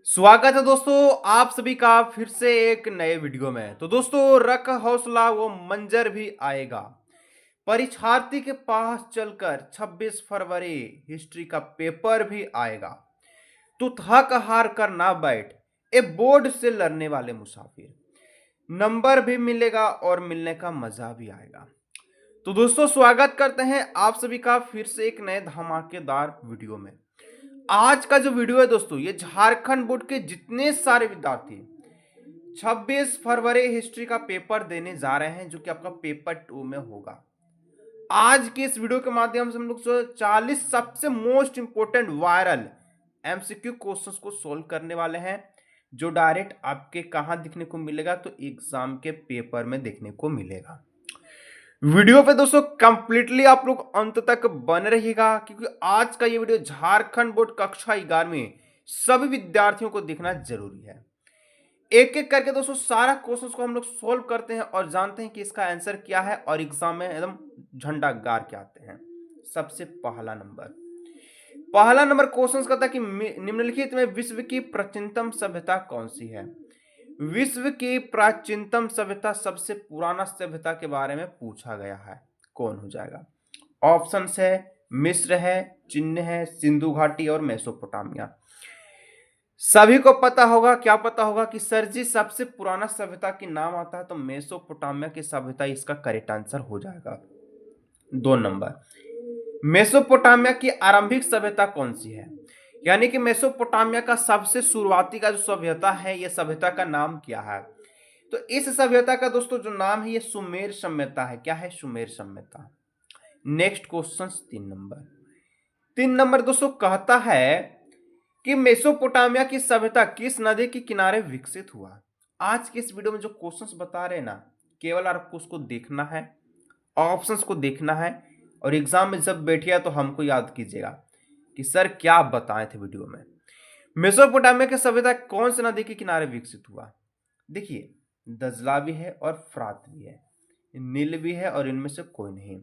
स्वागत है दोस्तों आप सभी का फिर से एक नए वीडियो में। तो दोस्तों रख हौसला वो मंजर भी आएगा। परीक्षार्थी के पास चलकर 26 फरवरी हिस्ट्री का पेपर भी आएगा। तू थक हार कर ना बैठ, ए बोर्ड से लड़ने वाले मुसाफिर। नंबर भी मिलेगा और मिलने का मजा भी आएगा। तो दोस्तों स्वागत करते हैं आप सभी का फिर से एक नए धमाकेदार वीडियो में। आज का जो वीडियो है दोस्तों, ये झारखंड बोर्ड के जितने सारे विद्यार्थी 26 फरवरी हिस्ट्री का पेपर देने जा रहे हैं, जो कि आपका पेपर 2 में होगा। आज के इस वीडियो के माध्यम से हम लोग 40 सबसे most important viral MCQ questions को सोल्व करने वाले हैं, जो डायरेक्ट आपके कहां दिखने को मिलेगा, तो एग्जाम के पेपर में देखने को मिलेगा। वीडियो पे दोस्तों कंप्लीटली आप लोग अंत तक बन रहिएगा, क्योंकि आज का ये वीडियो झारखंड बोर्ड कक्षा 11 में सभी विद्यार्थियों को देखना जरूरी है। एक एक करके दोस्तों सारा क्वेश्चंस को हम लोग सोल्व करते हैं और जानते हैं कि इसका आंसर क्या है और एग्जाम में एकदम झंडा गार के आते हैं। सबसे पहला नंबर क्वेश्चंस का था कि निम्नलिखित में विश्व की प्राचीनतम सभ्यता कौन सी है। विश्व की प्राचीनतम सभ्यता, सबसे पुराना सभ्यता के बारे में पूछा गया है, कौन हो जाएगा। ऑप्शन है मिस्र है, चीन है, सिंधु घाटी और मेसोपोटामिया। सभी को पता होगा, क्या पता होगा कि सर जी सबसे पुराना सभ्यता की नाम आता है तो मेसोपोटामिया की सभ्यता इसका करेक्ट आंसर हो जाएगा। 2 नंबर, मेसोपोटामिया की आरंभिक सभ्यता कौन सी है, यानी कि मेसोपोटामिया का सबसे शुरुआती का जो सभ्यता है, यह सभ्यता का नाम क्या है। तो इस सभ्यता का दोस्तों जो नाम है, यह सुमेर सभ्यता है। क्या है? सुमेर सभ्यता। नेक्स्ट क्वेश्चन 3 नंबर दोस्तों कहता है कि मेसोपोटामिया की सभ्यता किस नदी के किनारे विकसित हुआ। आज के इस वीडियो में जो क्वेश्चंस बता रहे हैं ना, केवल आपको उसको देखना है, ऑप्शंस को देखना है, और एग्जाम में जब बैठिए तो हमको याद कीजिएगा कि सर क्या बताए थे वीडियो में। मेसोपोटामिया की सभ्यता कौन सी नदी के किनारे विकसित हुआ। देखिए, दजला भी है और फ्रात भी है, नील भी है, और इनमें से कोई नहीं।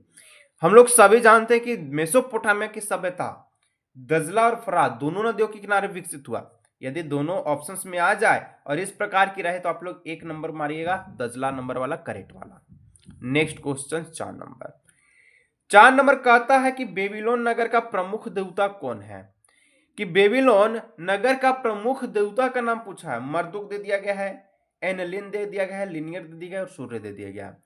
हम लोग सभी जानते हैं कि मेसोपोटामिया की सभ्यता दजला और फरात दोनों नदियों के किनारे विकसित हुआ। यदि दोनों ऑप्शंस में आ जाए और इस प्रकार की रहे तो आप लोग 1 नंबर मारिएगा, दजला नंबर वाला करेक्ट वाला। नेक्स्ट क्वेश्चन 4 नंबर कहता है कि बेबीलोन नगर का प्रमुख देवता कौन है। कि बेबीलोन नगर का प्रमुख देवता का नाम पूछा है। मर्दुक दे दिया गया है, एनलिन दे दिया गया है, लिनियर दे दिया गया है और सूर्य दे दिया गया है।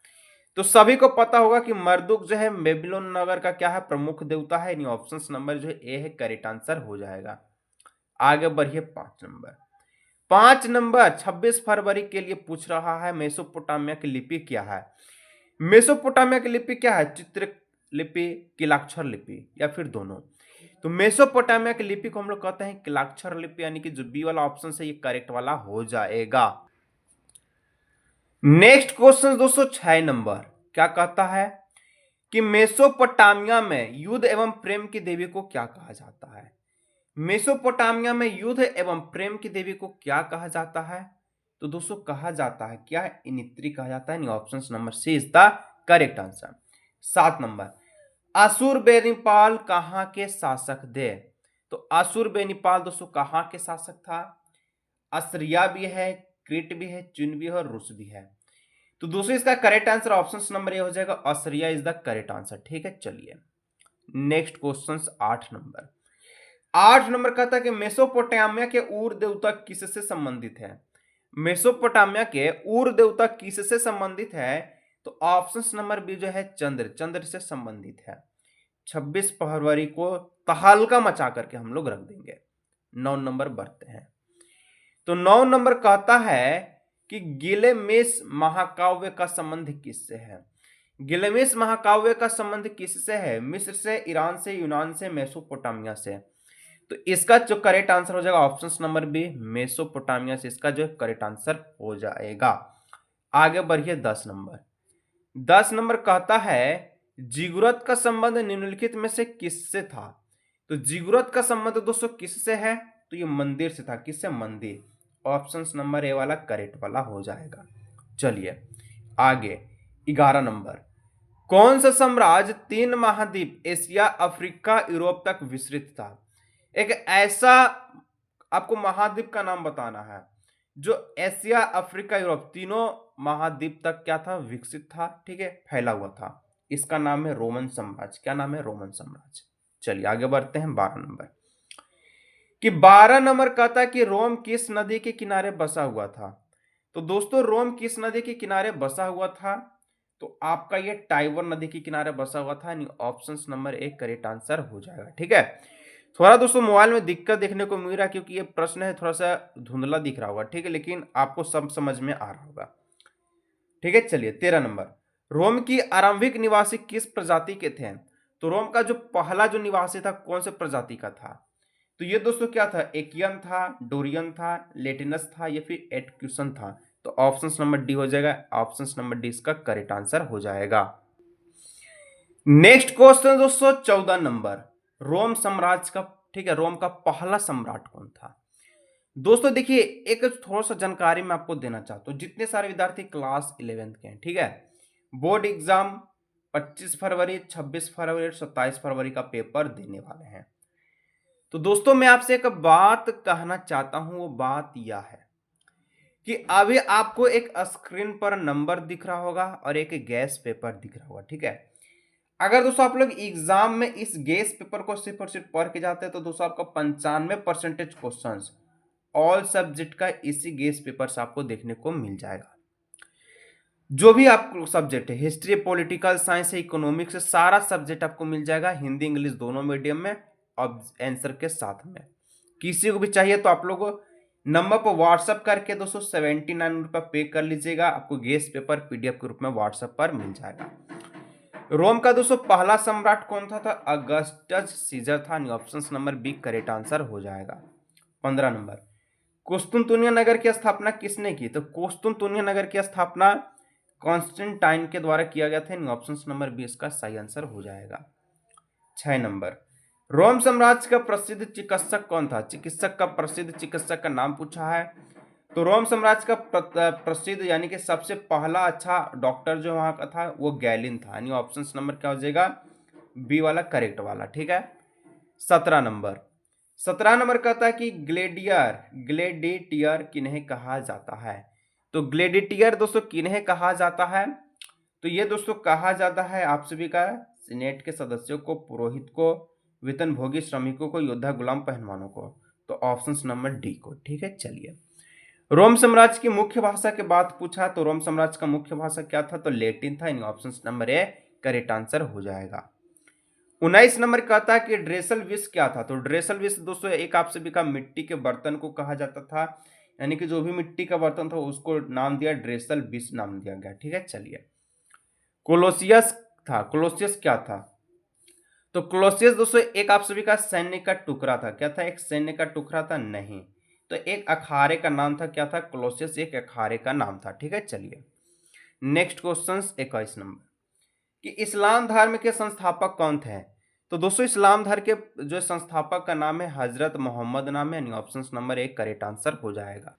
तो सभी को पता होगा कि मर्दुक जो है बेबीलोन नगर का क्या है, प्रमुख देवता है। यानी ऑप्शन नंबर जो है ए है, करेक्ट आंसर हो जाएगा। आगे बढ़िए 5 नंबर 26 फरवरी के लिए पूछ रहा है, मेसोपोटामिया की लिपि क्या है। मेसोपोटामिया की लिपि क्या है? चित्र लिपि, किलाक्षर लिपि, या फिर दोनों। तो मेसोपोटामिया की लिपि को हम लोग कहते हैं किलाक्षर लिपि, यानी कि जो बी वाला ऑप्शन है ये करेक्ट वाला हो जाएगा। नेक्स्ट क्वेश्चन दोस्तों 6 नंबर क्या कहता है कि मेसोपोटामिया में युद्ध एवं प्रेम की देवी को क्या कहा जाता है। मेसोपोटामिया में युद्ध एवं प्रेम की देवी को क्या कहा जाता है। तो दोस्तों कहा जाता है क्या, इनित्री कहा जाता है। Option number C is the correct answer. 7 number, Ashurbanipal कहां के शासक थे। तो अशुरबेनिपाल दोस्तों कहां के शासक था। असरिया भी है, क्रीट भी है, चीन भी है और रूस भी है। तो दोस्तों इसका correct answer option number A हो जाएगा, Assyria is the correct answer. ठीक है, चलिए नेक्स्ट क्वेश्चन 8 नंबर कहता है कि मेसोपोटामिया के उर देवता किससे संबंधित है। मेसोपोटामिया के उर देवता किससे संबंधित है। तो ऑप्शन नंबर बी जो है चंद्र से संबंधित है। 26 फरवरी को तहलका मचा करके हम लोग रख देंगे। 9 नंबर बढ़ते हैं। तो 9 नंबर कहता है कि गिलमेश महाकाव्य का संबंध किससे है। गिलमेश महाकाव्य का संबंध किससे है। मिस्र से, ईरान से, यूनान से, मेसोपोटामिया से। तो इसका जो करेक्ट आंसर हो जाएगा ऑप्शन नंबर बी, मेसोपोटामिया से इसका जो करेक्ट आंसर हो जाएगा। आगे बढ़िए 10 नंबर कहता है जिगुरत का संबंध निम्नलिखित में से किससे था। तो जिगुरत का संबंध दोस्तों किससे है। तो ये मंदिर से था। किससे? मंदिर। ऑप्शन नंबर ए वाला करेक्ट वाला हो जाएगा। चलिए आगे 11 नंबर, कौन सा साम्राज्य 3 महाद्वीप एशिया, अफ्रीका, यूरोप तक विस्तृत था। एक ऐसा आपको महाद्वीप का नाम बताना है जो एशिया, अफ्रीका, यूरोप तीनों महाद्वीप तक क्या था, विकसित था, ठीक है, फैला हुआ था। इसका नाम है रोमन साम्राज्य। क्या नाम है? रोमन साम्राज्य। चलिए आगे बढ़ते हैं 12 नंबर। कि 12 नंबर कहता कि रोम किस नदी के किनारे बसा हुआ था? तो दोस्तों रोम किस नदी के किनारे बसा हुआ था? तो आपका ये टाइबर नदी के किनारे बसा हुआ था। ऑप्शन नंबर 1 करेक्ट आंसर हो जाएगा, ठीक है। थोड़ा दोस्तों मोबाइल में दिक्कत देखने को मिल रहा है क्योंकि ये प्रश्न है थोड़ा सा धुंधला दिख रहा होगा, ठीक है, लेकिन आपको सब समझ में आ रहा होगा, ठीक है। चलिए 13 नंबर। रोम की आरंभिक निवासी किस प्रजाति के थे? तो रोम का जो पहला जो निवासी था कौन से प्रजाति का था? तो ये दोस्तों क्या था? एकियन था, डोरियन था, लेटिनस था या फिर एटक्यूसन था? तो ऑप्शन नंबर डी हो जाएगा। ऑप्शन नंबर डी इसका करेक्ट आंसर हो जाएगा। नेक्स्ट क्वेश्चन दोस्तों 14 नंबर। रोम साम्राज्य का, ठीक है, रोम का पहला सम्राट कौन था? दोस्तों देखिए एक थोड़ा सा जानकारी मैं आपको देना चाहता हूं। जितने सारे विद्यार्थी क्लास 11th के हैं, ठीक है, बोर्ड एग्जाम 25 फरवरी, 26 फरवरी और 27 फरवरी का पेपर देने वाले हैं। तो दोस्तों मैं आपसे एक बात कहना चाहता हूं, वो बात यह है कि अभी आपको एक स्क्रीन पर नंबर दिख रहा होगा और एक गैस पेपर दिख रहा होगा, ठीक है। अगर दोस्तों आप लोग एग्जाम में इस गैस पेपर को सिर्फ और सिर्फ पढ़ के जाते हैं तो दोस्तों आपका 95% क्वेश्चन ऑल सब्जेक्ट का इसी गैस पेपर से आपको देखने को मिल जाएगा। जो भी आपको सब्जेक्ट है, हिस्ट्री, पॉलिटिकल साइंस है, इकोनॉमिक्स है, सारा सब्जेक्ट आपको मिल जाएगा हिंदी इंग्लिश दोनों मीडियम में और आंसर के साथ में। किसी को भी चाहिए तो आप लोग नंबर पर व्हाट्सएप करके दोस्तों 79 रुपये पे कर लीजिएगा, आपको गैस पेपर पीडीएफ के रूप में व्हाट्सएप पर मिल जाएगा। रोम का दोस्तों पहला सम्राट कौन था? अगस्टस सीजर था। Option number B correct answer हो जाएगा। 15 नंबर। कुस्तुनतुनिया नगर की स्थापना किसने की? तो कुस्तुनतुनिया नगर की स्थापना कॉन्स्टेंटाइन के द्वारा किया गया था। ऑप्शन नंबर बी इसका सही आंसर हो जाएगा। 6 नंबर। रोम साम्राज्य का प्रसिद्ध चिकित्सक कौन था? चिकित्सक का प्रसिद्ध चिकित्सक का नाम पूछा है। तो रोम साम्राज्य का प्रसिद्ध यानी कि सबसे पहला अच्छा डॉक्टर जो वहां का था वो गैलिन था। यानी ऑप्शन नंबर क्या हो जाएगा? बी वाला करेक्ट वाला, ठीक है। 17 नंबर। 17 नंबर कहता है कि ग्लेडिएटर किन्हें कहा जाता है? तो ग्लेडिएटर दोस्तों किन्हें कहा जाता है? तो ये दोस्तों कहा जाता है आप सभी का सीनेट के सदस्यों को, पुरोहित को, वेतनभोगी श्रमिकों को, योद्धा, गुलाम, पहलवानों को। तो ऑप्शन नंबर डी को, ठीक है। चलिए रोम साम्राज्य की मुख्य भाषा के बात पूछा तो रोम साम्राज्य का मुख्य भाषा क्या था? तो लैटिन था। Option number A correct answer हो जाएगा। 19 नंबर कहता है कि ड्रेसल विष क्या था? तो ड्रेसल विष दोस्तों एक आप सभी का मिट्टी के बर्तन को कहा जाता था, यानी कि जो भी मिट्टी का बर्तन था उसको नाम दिया ड्रेसल विष नाम दिया गया, ठीक है। चलिए कोलोसियस था। कोलोसियस क्या था? तो कोलोसियस दोस्तों एक आप सभी का सैन्य का टुकड़ा था। क्या था? एक सैन्य का टुकड़ा था? नहीं, तो एक अखाड़े का नाम था। क्या था? कोलोसियस एक अखाड़े का नाम था, ठीक है। चलिए नेक्स्ट क्वेश्चन 21 नंबर कि इस्लाम धर्म के संस्थापक कौन थे? तो दोस्तों इस्लाम धर्म के जो संस्थापक का नाम है हजरत मोहम्मद नाम है। ऑप्शन नंबर 1 करेक्ट आंसर हो जाएगा।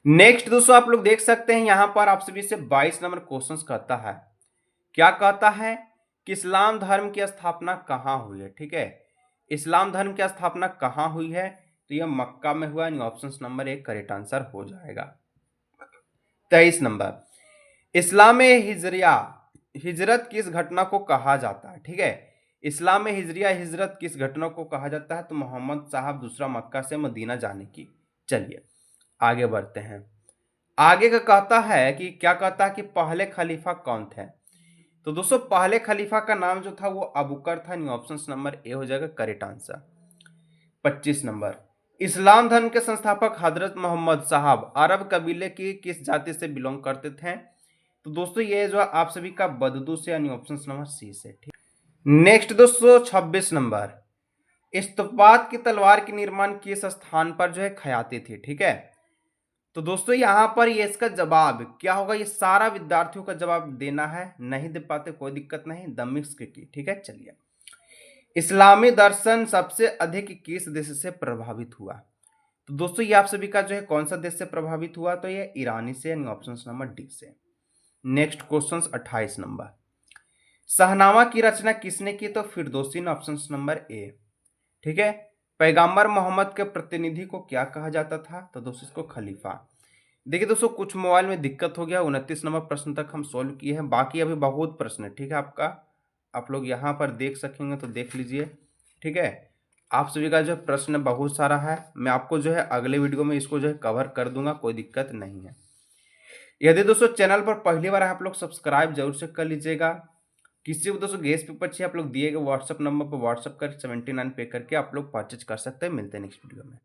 नेक्स्ट दोस्तों आप लोग देख सकते हैं यहां पर आप सभी से 22 नंबर क्वेश्चन कहता है, क्या कहता है कि इस्लाम धर्म की स्थापना कहां हुई है? ठीक है, इस्लाम धर्म की स्थापना कहां हुई है? तो यह मक्का में हुआ। ऑप्शन नंबर 1 करेक्ट आंसर हो जाएगा। 23 नंबर इस्लाम में हिजरिया हिजरत किस घटना को कहा जाता है? ठीक है, इस्लाम में हिजरिया हिजरत किस घटना को कहा जाता है? तो मोहम्मद साहब दूसरा मक्का से मदीना जाने की। चलिए आगे बढ़ते हैं। आगे का कहता है कि क्या कहता है कि पहले खलीफा कौन थे? तो दोस्तों पहले खलीफा का नाम जो था वो अबूकर था। ऑप्शन नंबर ए हो जाएगा करेक्ट आंसर। 25 नंबर इस्लाम धर्म के संस्थापक हजरत मोहम्मद साहब अरब कबीले की किस जाति से बिलोंग करते थे? तो दोस्तों ये जो आप सभी का बददू से, यानी ऑप्शन नंबर सी से, ठीक। नेक्स्ट दोस्तों 26 नंबर इस्तपात की तलवार के निर्माण किस स्थान पर जो है ख्याति थी? ठीक है, तो दोस्तों यहां पर ये इसका जवाब क्या होगा? ये सारा विद्यार्थियों का जवाब देना है, नहीं दे पाते कोई दिक्कत नहीं, दमिश्क की। ठीक है, चलिए इस्लामी दर्शन सबसे अधिक किस देश से प्रभावित हुआ? तो दोस्तों ये आप सभी का जो है कौन सा देश से प्रभावित हुआ? तो ये ईरानी से, यानी ऑप्शन नंबर डी से। नेक्स्ट क्वेश्चन 28 नंबर शहनामा की रचना किसने की? तो फिरदौसी ने, ऑप्शन नंबर ए। ठीक है, पैगंबर मोहम्मद के प्रतिनिधि को क्या कहा जाता था? तो दोस्तों इसको खलीफा। देखिए दोस्तों, कुछ मोबाइल में दिक्कत हो गया, 29 नंबर प्रश्न तक हम सोल्व किए हैं, बाकी अभी बहुत प्रश्न है, ठीक है आपका। आप लोग यहाँ पर देख सकेंगे तो देख लीजिए, ठीक है। आप सभी का जो है प्रश्न बहुत सारा है, मैं आपको जो है अगले वीडियो में इसको जो है कवर कर दूंगा, कोई दिक्कत नहीं है। यदि दोस्तों चैनल पर पहली बार आप लोग सब्सक्राइब जरूर से कर लीजिएगा। किसी को दोस्तों गैस पेपर चाहिए, आप लोग दिए गए व्हाट्सअप नंबर पर व्हाट्सअप कर 79 पे करके आप लोग परचेज कर सकते हैं। मिलते हैं नेक्स्ट वीडियो में।